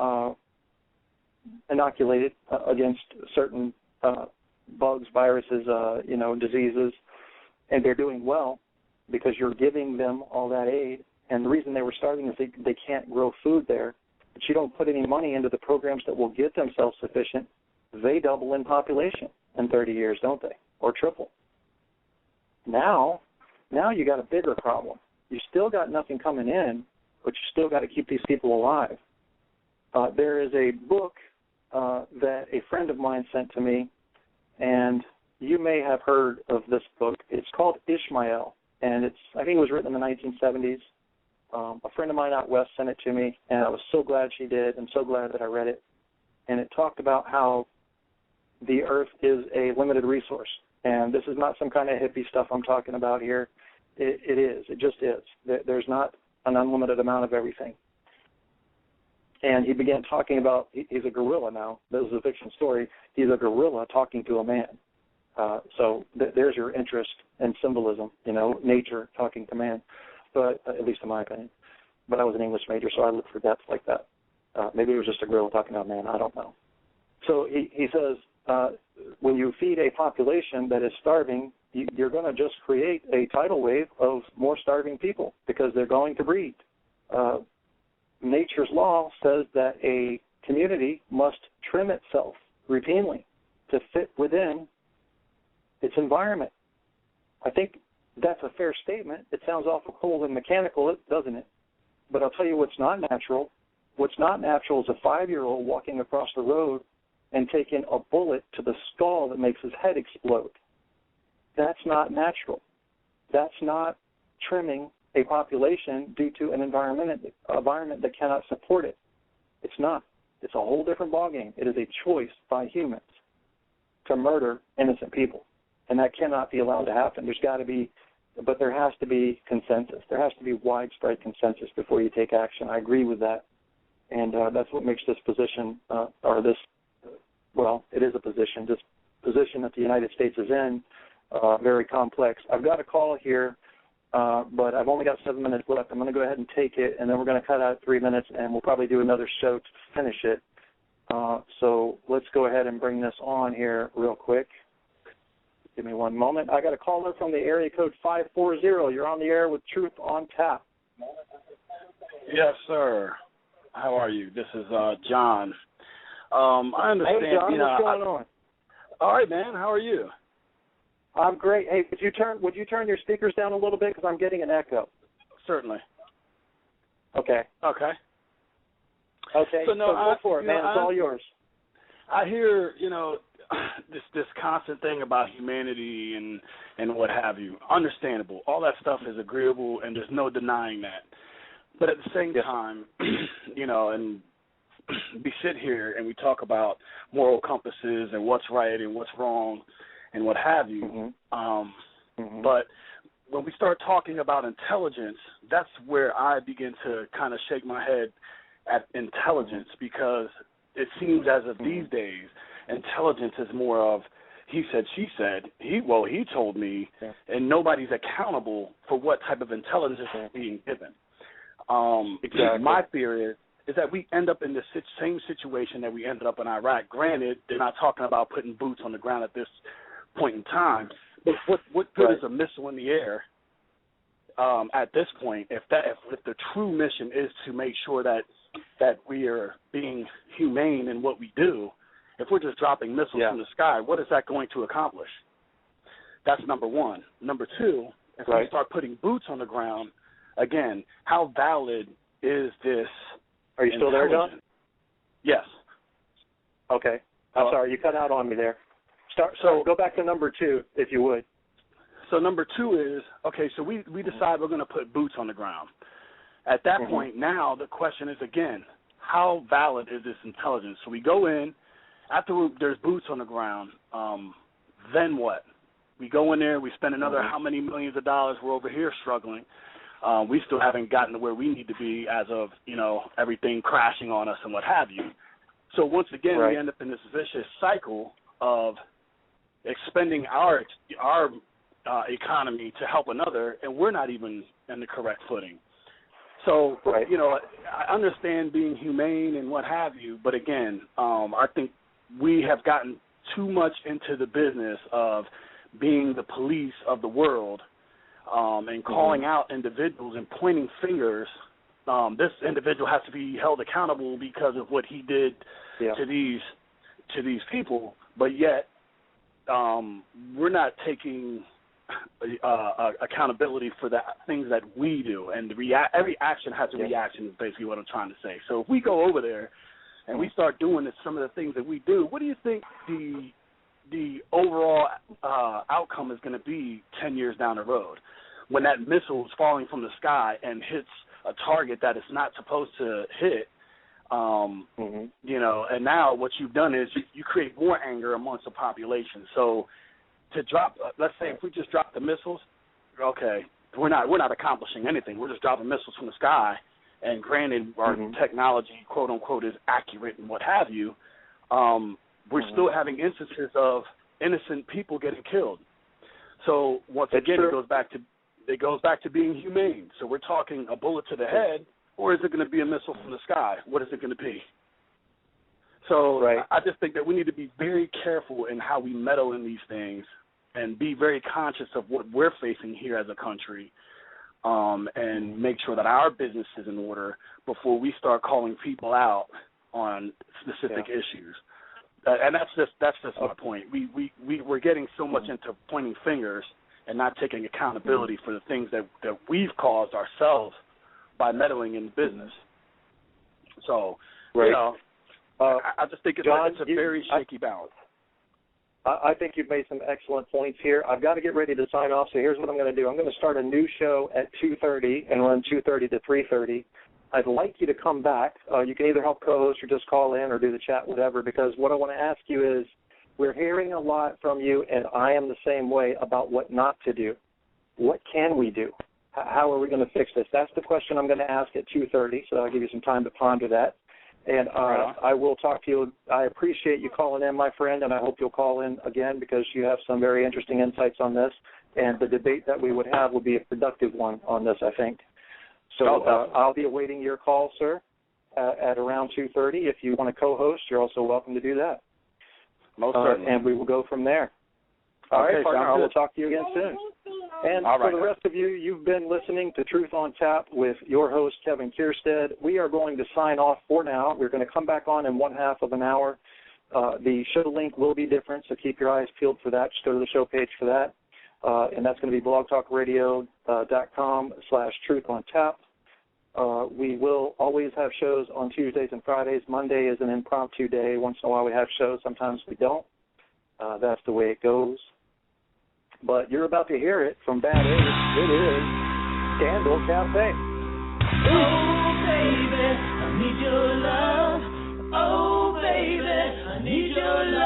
inoculated against certain bugs, viruses, diseases, and they're doing well because you're giving them all that aid. And the reason they were starving is they can't grow food there. But you don't put any money into the programs that will get them self-sufficient. They double in population in 30 years, don't they? Or triple. Now you got a bigger problem. You still got nothing coming in, but you still got to keep these people alive. There is a book that a friend of mine sent to me, and you may have heard of this book. It's called Ishmael, and I think it was written in the 1970s. A friend of mine out west sent it to me, and I was so glad she did and so glad that I read it. And it talked about how the earth is a limited resource. And this is not some kind of hippie stuff I'm talking about here. It is. It just is. There's not an unlimited amount of everything. And he began talking about, he's a gorilla now. This is a fiction story. He's a gorilla talking to a man. So there's your interest in symbolism, nature talking to man, but at least in my opinion. But I was an English major, so I looked for depth like that. Maybe it was just a gorilla talking to a man. I don't know. So he says, when you feed a population that is starving, you're going to just create a tidal wave of more starving people because they're going to breed. Nature's law says that a community must trim itself routinely to fit within its environment. I think that's a fair statement. It sounds awful cold and mechanical, doesn't it? But I'll tell you what's not natural. What's not natural is a 5-year-old walking across the road and taking a bullet to the skull that makes his head explode. That's not natural. That's not trimming a population due to an environment that cannot support it. It's not. It's a whole different ballgame. It is a choice by humans to murder innocent people, and that cannot be allowed to happen. But there has to be consensus. There has to be widespread consensus before you take action. I agree with that, and that's what makes this position, it is a position, this position that the United States is in, very complex. I've got a call here, but I've only got 7 minutes left. I'm going to go ahead and take it, and then we're going to cut out 3 minutes, and we'll probably do another show to finish it. So let's go ahead and bring this on here real quick. Give me one moment. I got a caller from the area code 540. You're on the air with Truth on Tap. Yes, sir. How are you? This is John. I understand. Hey, John, what's going on? All right, man. How are you? I'm great. Hey, would you turn your speakers down a little bit because I'm getting an echo? Certainly. Okay. Okay. So go for it, man. It's all yours. I hear, this constant thing about humanity and what have you. Understandable. All that stuff is agreeable, and there's no denying that. But at the same time, and we sit here and we talk about moral compasses and what's right and what's wrong and what have you. But when we start talking about intelligence, that's where I begin to kind of shake my head at intelligence, because it seems as of these days, intelligence is more of he said, she said, he told me, and nobody's accountable for what type of intelligence is being given. Exactly. My fear is that we end up in the same situation that we ended up in Iraq. Granted, they're not talking about putting boots on the ground at this point in time, but what good is a missile in the air at this point if the true mission is to make sure that we are being humane in what we do? If we're just dropping missiles from the sky, what is that going to accomplish? That's number one. Number two, if we start putting boots on the ground, again, how valid is this? Are you still there, John? Yes. Okay. I'm sorry, you cut out on me there. Go back to number two, if you would. So number two is, so we decide we're going to put boots on the ground. At that point, now the question is, again, how valid is this intelligence? So we go in, after there's boots on the ground, then what? We go in there, we spend another how many millions of dollars, we're over here struggling. We still haven't gotten to where we need to be as of, everything crashing on us and what have you. So once again, we end up in this vicious cycle of expending our economy to help another, and we're not even in the correct footing. So, I understand being humane and what have you, but again, I think we have gotten too much into the business of being the police of the world and calling out individuals and pointing fingers. This individual has to be held accountable because of what he did to these people, but yet we're not taking accountability for the things that we do, and every action has a reaction is basically what I'm trying to say. So if we go over there and we start doing some of the things that we do, what do you think the overall outcome is going to be 10 years down the road when that missile is falling from the sky and hits a target that it's not supposed to hit? And now what you've done is you create more anger amongst the population. So to drop, let's say if we just drop the missiles, okay, we're not accomplishing anything. We're just dropping missiles from the sky, and granted our technology, quote unquote, is accurate and what have you. We're still having instances of innocent people getting killed. So once again, it goes back to being humane. So we're talking a bullet to the head, or is it going to be a missile from the sky? What is it going to be? So I just think that we need to be very careful in how we meddle in these things and be very conscious of what we're facing here as a country, and make sure that our business is in order before we start calling people out on specific issues. And that's just my point. We're getting so much into pointing fingers and not taking accountability for the things that we've caused ourselves by meddling in business. So, I just think it's a very shaky balance. I think you've made some excellent points here. I've got to get ready to sign off, so here's what I'm going to do. I'm going to start a new show at 2:30 and run 2:30 to 3:30. I'd like you to come back. You can either help co-host or just call in or do the chat, whatever, because what I want to ask you is, we're hearing a lot from you, and I am the same way, about what not to do. What can we do? How are we going to fix this? That's the question I'm going to ask at 2:30, so I'll give you some time to ponder that. And I will talk to you. I appreciate you calling in, my friend, and I hope you'll call in again because you have some very interesting insights on this. And the debate that we would have would be a productive one on this, I think. So I'll be awaiting your call, sir, at around 2:30. If you want to co-host, you're also welcome to do that. Most certainly. And we will go from there. All right, partner, I will talk to you again soon. And for the rest of you, you've been listening to Truth on Tap with your host, Kevin Kierstead. We are going to sign off for now. We're going to come back on in 1/2 of an hour. The show link will be different, so keep your eyes peeled for that. Just go to the show page for that. And that's going to be blogtalkradio.com/truthontap. We will always have shows on Tuesdays and Fridays. Monday is an impromptu day. Once in a while we have shows. Sometimes we don't. That's the way it goes. But you're about to hear it from Bad Age. It is Scandal Cafe. Oh, baby, I need your love. Oh, baby, I need your love.